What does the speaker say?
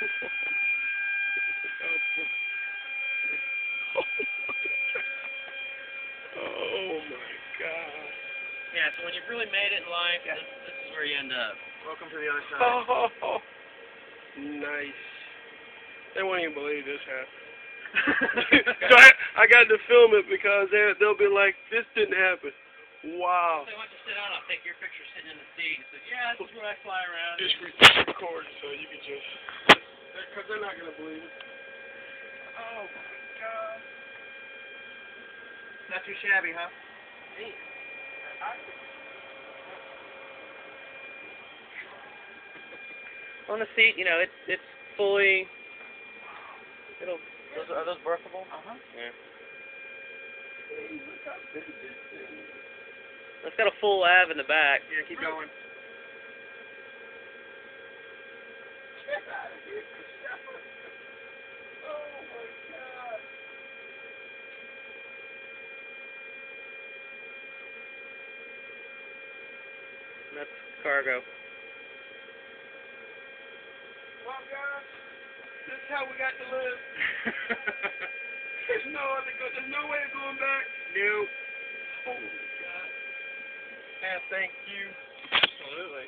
Oh my God. Yeah, so when you've really made it in life, this is where you end up. Welcome to the other side. Oh, nice. They won't even believe this happened. So I got to film it because they'll be like, this didn't happen. Wow. So once you sit down, I'll take your picture sitting in the seat and say, yeah, this is where I fly around. Just record so you can just, because they're not going to believe it. Oh my God. Not too shabby, huh? On the seat, you know, it's fully. Are those birthable? Yeah. Hey, look how big this thing is. It's got a full lav in the back. Yeah, keep going. Get out of here, Christopher. Oh my God. That's cargo. Well, guys, this is how we got to live. There's no way of going back. Nope. Holy God. And thank you. Absolutely.